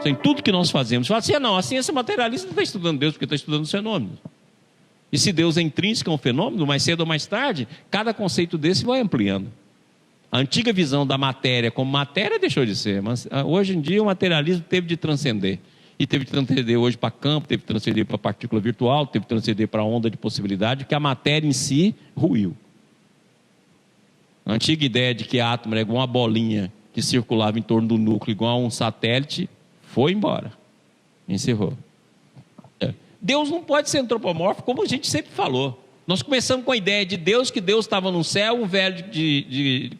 Em tudo que nós fazemos. Fala assim, não, a ciência materialista não está estudando Deus, porque está estudando os fenômenos. E se Deus é intrínseco a um fenômeno, mais cedo ou mais tarde, cada conceito desse vai ampliando. A antiga visão da matéria como matéria deixou de ser, mas hoje em dia o materialismo teve de transcender. E teve de transcender hoje para campo, teve de transcender para partícula virtual, teve de transcender para onda de possibilidade, que a matéria em si ruiu. A antiga ideia de que átomo era igual uma bolinha que circulava em torno do núcleo, igual a um satélite, foi embora. Encerrou. Deus não pode ser antropomórfico, como a gente sempre falou. Nós começamos com a ideia de Deus, que Deus estava no céu, um velho de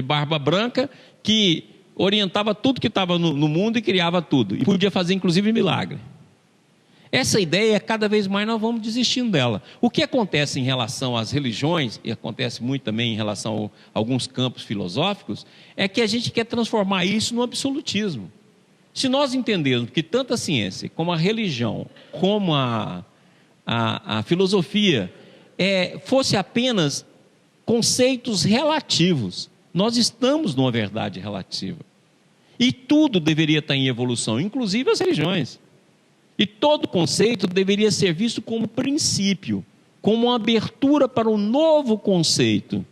barba branca, que orientava tudo que estava no mundo e criava tudo. E podia fazer, inclusive, milagre. Essa ideia, cada vez mais, nós vamos desistindo dela. O que acontece em relação às religiões, e acontece muito também em relação a alguns campos filosóficos, é que a gente quer transformar isso no absolutismo. Se nós entendermos que tanto a ciência, como a religião, como a filosofia, fosse apenas conceitos relativos, nós estamos numa verdade relativa. E tudo deveria estar em evolução, inclusive as religiões. E todo conceito deveria ser visto como princípio, como uma abertura para um novo conceito,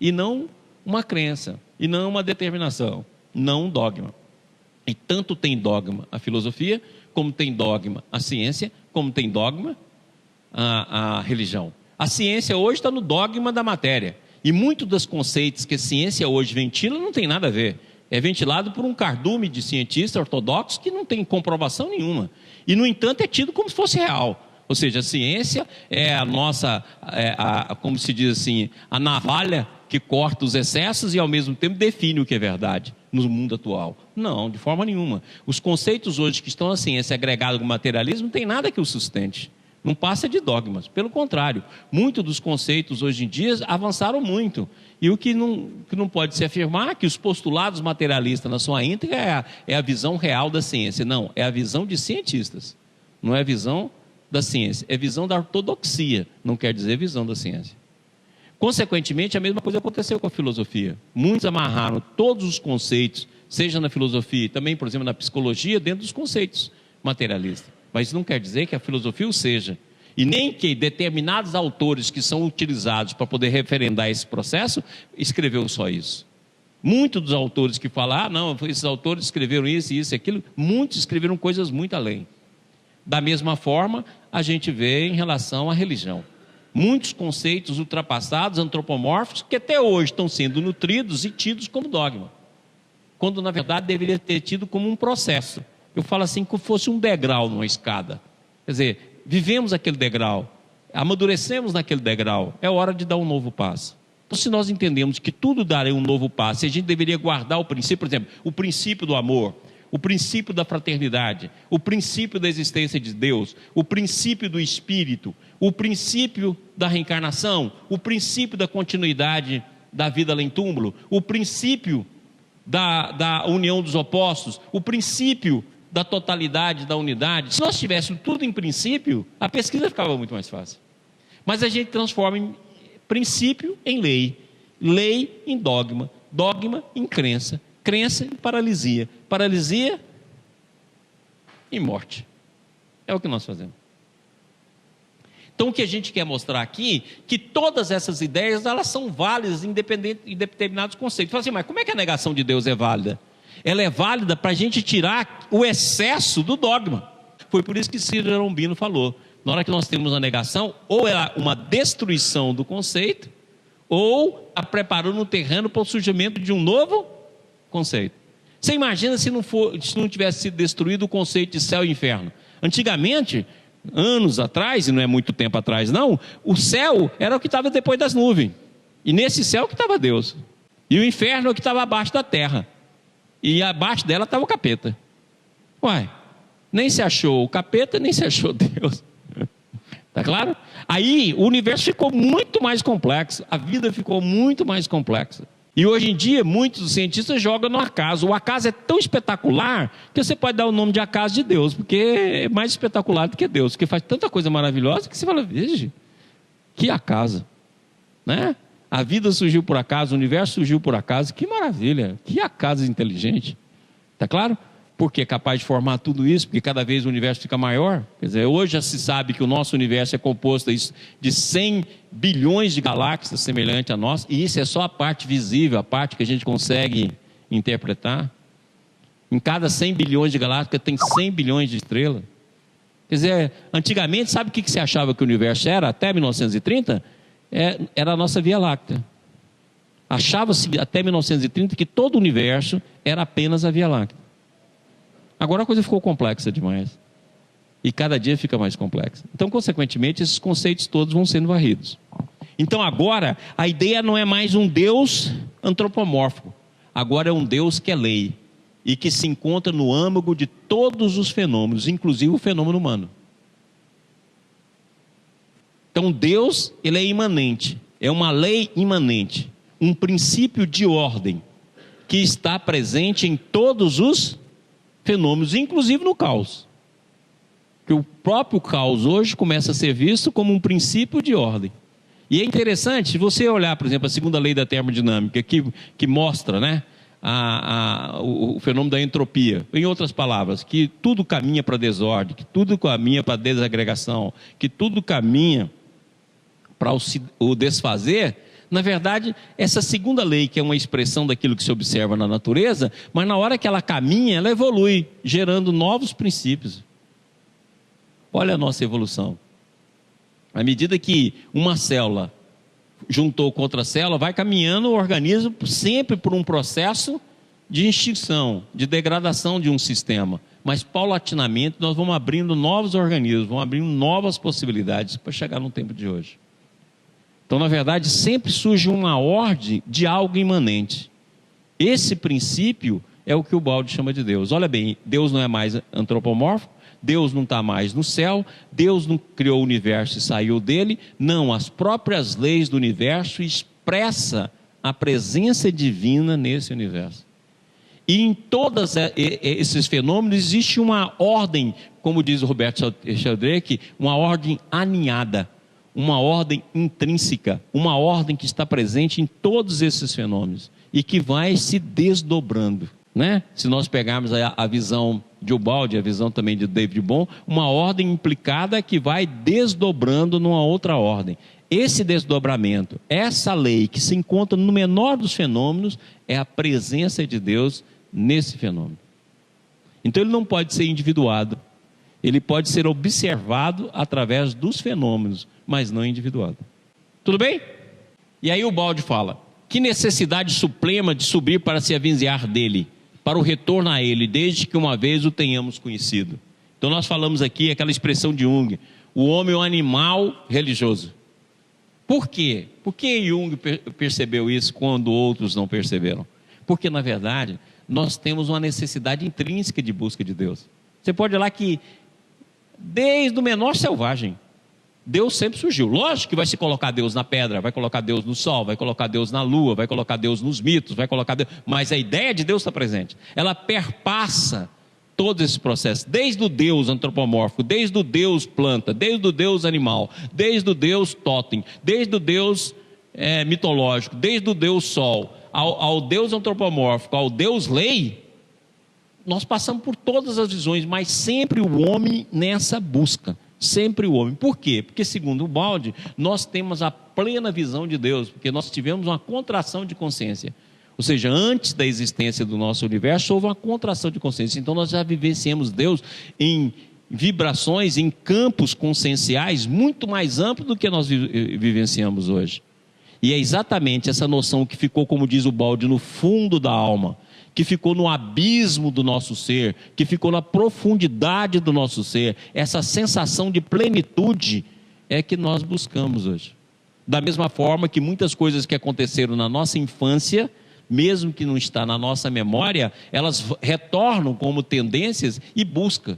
e não uma crença, e não uma determinação, não um dogma. E tanto tem dogma a filosofia, como tem dogma a ciência, como tem dogma a religião. A ciência hoje está no dogma da matéria. E muitos dos conceitos que a ciência hoje ventila não tem nada a ver. É ventilado por um cardume de cientistas ortodoxos que não tem comprovação nenhuma. E, no entanto, é tido como se fosse real. Ou seja, a ciência é a nossa, como se diz assim, a navalha que corta os excessos e, ao mesmo tempo, define o que é verdade no mundo atual. Não, de forma nenhuma. Os conceitos hoje que estão na ciência agregados com o materialismo não tem nada que o sustente. Não passa de dogmas. Pelo contrário, muitos dos conceitos hoje em dia avançaram muito. E o que não pode se afirmar é que os postulados materialistas na sua íntegra é a visão real da ciência. Não, é a visão de cientistas. Não é a visão da ciência. É visão da ortodoxia, não quer dizer visão da ciência. Consequentemente, a mesma coisa aconteceu com a filosofia. Muitos amarraram todos os conceitos, seja na filosofia e também, por exemplo, na psicologia, dentro dos conceitos materialistas. Mas isso não quer dizer que a filosofia o seja. E nem que determinados autores que são utilizados para poder referendar esse processo, escreveu só isso. Muitos dos autores que falam, não, esses autores escreveram isso, isso e aquilo, muitos escreveram coisas muito além. Da mesma forma, a gente vê em relação à religião. Muitos conceitos ultrapassados, antropomórficos, que até hoje estão sendo nutridos e tidos como dogma. Quando, na verdade, deveria ter tido como um processo. Eu falo assim, como fosse um degrau numa escada. Quer dizer, vivemos aquele degrau, amadurecemos naquele degrau, é hora de dar um novo passo. Então, se nós entendemos que tudo dará um novo passo, a gente deveria guardar o princípio, por exemplo, o princípio do amor, o princípio da fraternidade, o princípio da existência de Deus, o princípio do Espírito, o princípio da reencarnação, o princípio da continuidade da vida além túmulo, o princípio da união dos opostos, o princípio da totalidade, da unidade. Se nós tivéssemos tudo em princípio, a pesquisa ficava muito mais fácil. Mas a gente transforma em princípio em lei, lei em dogma, dogma em crença, crença em paralisia, paralisia em morte. É o que nós fazemos. Então, o que a gente quer mostrar aqui, que todas essas ideias, elas são válidas em determinados conceitos. Fala assim, mas como é que a negação de Deus é válida? Ela é válida para a gente tirar o excesso do dogma. Foi por isso que Ciro Arombino falou. Na hora que nós temos a negação, ou é uma destruição do conceito, ou está preparando o terreno para o surgimento de um novo conceito. Você imagina se não tivesse sido destruído o conceito de céu e inferno. Antigamente, anos atrás, e não é muito tempo atrás não, o céu era o que estava depois das nuvens. E nesse céu que estava Deus. E o inferno é o que estava abaixo da terra. E abaixo dela estava o capeta. Uai, nem se achou o capeta, nem se achou Deus. Está claro? Aí o universo ficou muito mais complexo, a vida ficou muito mais complexa. E hoje em dia, muitos dos cientistas jogam no acaso. O acaso é tão espetacular que você pode dar o nome de acaso de Deus, porque é mais espetacular do que Deus, porque faz tanta coisa maravilhosa que você fala, veja, que acaso, né? A vida surgiu por acaso, o universo surgiu por acaso, que maravilha, que acaso inteligente. Está claro? porque é capaz de formar tudo isso, porque cada vez o universo fica maior. Quer dizer, hoje já se sabe que o nosso universo é composto de 100 bilhões de galáxias semelhante a nós, e isso é só a parte visível, a parte que a gente consegue interpretar. Em cada 100 bilhões de galáxias tem 100 bilhões de estrelas. Quer dizer, antigamente, sabe o que se achava que o universo era, até 1930? Era a nossa Via Láctea. Achava-se até 1930 que todo o universo era apenas a Via Láctea. Agora a coisa ficou complexa demais. E cada dia fica mais complexa. Então, consequentemente, esses conceitos todos vão sendo varridos. Então, agora, a ideia não é mais um Deus antropomórfico. Agora é um Deus que é lei. E que se encontra no âmago de todos os fenômenos, inclusive o fenômeno humano. Então, Deus, ele é imanente. É uma lei imanente. Um princípio de ordem. Que está presente em todos os fenômenos, inclusive no caos. Que o próprio caos hoje começa a ser visto como um princípio de ordem. E é interessante, se você olhar, por exemplo, a segunda lei da termodinâmica, que mostra, né, o fenômeno da entropia. Em outras palavras, que tudo caminha para a desordem, que tudo caminha para a desagregação, que tudo caminha para o desfazer. Na verdade, essa segunda lei, que é uma expressão daquilo que se observa na natureza, mas na hora que ela caminha, ela evolui, gerando novos princípios. Olha a nossa evolução. À medida que uma célula juntou com outra célula, vai caminhando o organismo sempre por um processo de extinção, de degradação de um sistema. Mas paulatinamente nós vamos abrindo novos organismos, vamos abrindo novas possibilidades para chegar no tempo de hoje. Então, na verdade, sempre surge uma ordem de algo imanente. Esse princípio é o que o Baldi chama de Deus. Olha bem, Deus não é mais antropomórfico, Deus não está mais no céu, Deus não criou o universo e saiu dele. Não, as próprias leis do universo expressam a presença divina nesse universo. E em todos esses fenômenos existe uma ordem, como diz o Roberto Sheldrake, uma ordem aninhada. Uma ordem intrínseca, uma ordem que está presente em todos esses fenômenos e que vai se desdobrando, né? Se nós pegarmos a visão de Ubaldi, a visão também de David Bohm, uma ordem implicada que vai desdobrando numa outra ordem. Esse desdobramento, essa lei que se encontra no menor dos fenômenos, é a presença de Deus nesse fenômeno. Então ele não pode ser individuado, ele pode ser observado através dos fenômenos, mas não individuado. Tudo bem? E aí o Baldi fala: que necessidade suprema de subir para se avinzar dele, para o retorno a ele, desde que uma vez o tenhamos conhecido. Então nós falamos aqui aquela expressão de Jung: o homem é um animal religioso. Por quê? Por que Jung percebeu isso quando outros não perceberam? Porque na verdade nós temos uma necessidade intrínseca de busca de Deus. Você pode olhar que desde o menor selvagem Deus sempre surgiu. Lógico que vai se colocar Deus na pedra, vai colocar Deus no sol, vai colocar Deus na lua, vai colocar Deus nos mitos, vai colocar Deus... Mas a ideia de Deus está presente. Ela perpassa todo esse processo, desde o Deus antropomórfico, desde o Deus planta, desde o Deus animal, desde o Deus totem, desde o Deus mitológico, desde o Deus sol, ao Deus antropomórfico, ao Deus lei. Nós passamos por todas as visões, mas sempre o homem nessa busca. Sempre o homem. Por quê? Porque, segundo o Baldi, nós temos a plena visão de Deus, porque nós tivemos uma contração de consciência. Ou seja, antes da existência do nosso universo, houve uma contração de consciência. Então, nós já vivenciamos Deus em vibrações, em campos conscienciais muito mais amplos do que nós vivenciamos hoje. E é exatamente essa noção que ficou, como diz o Baldi, no fundo da alma, que ficou no abismo do nosso ser, que ficou na profundidade do nosso ser, essa sensação de plenitude é que nós buscamos hoje. Da mesma forma que muitas coisas que aconteceram na nossa infância, mesmo que não está na nossa memória, elas retornam como tendências e busca.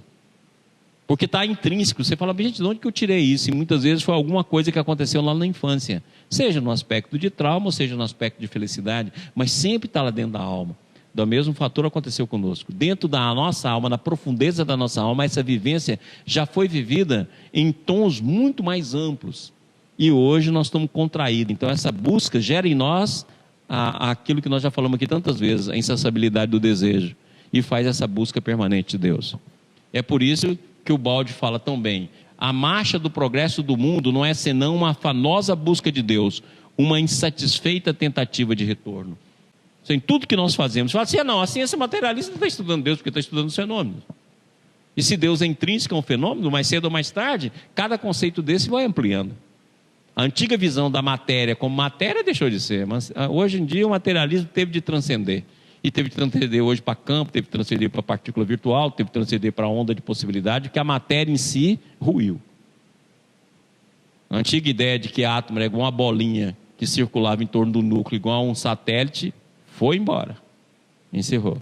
Porque está intrínseco. Você fala: gente, de onde que eu tirei isso? E muitas vezes foi alguma coisa que aconteceu lá na infância. Seja no aspecto de trauma, ou seja no aspecto de felicidade, mas sempre está lá dentro da alma. Do mesmo fator aconteceu conosco. Dentro da nossa alma, na profundeza da nossa alma, essa vivência já foi vivida em tons muito mais amplos. E hoje nós estamos contraídos. Então essa busca gera em nós aquilo que nós já falamos aqui tantas vezes, a insaciabilidade do desejo. e faz essa busca permanente de Deus. É por isso que o Baldi fala tão bem: a marcha do progresso do mundo não é senão uma afanosa busca de Deus, uma insatisfeita tentativa de retorno. Em tudo que nós fazemos, fala assim: não, a ciência materialista não está estudando Deus porque está estudando os fenômenos. E se Deus é intrínseco a um fenômeno, mais cedo ou mais tarde, cada conceito desse vai ampliando. A antiga visão da matéria como matéria deixou de ser, mas hoje em dia o materialismo teve de transcender. E teve de transcender hoje para campo, teve de transcender para partícula virtual, teve de transcender para onda de possibilidade, que a matéria em si ruiu. A antiga ideia de que átomo era igual uma bolinha que circulava em torno do núcleo, igual a um satélite, foi embora. Encerrou.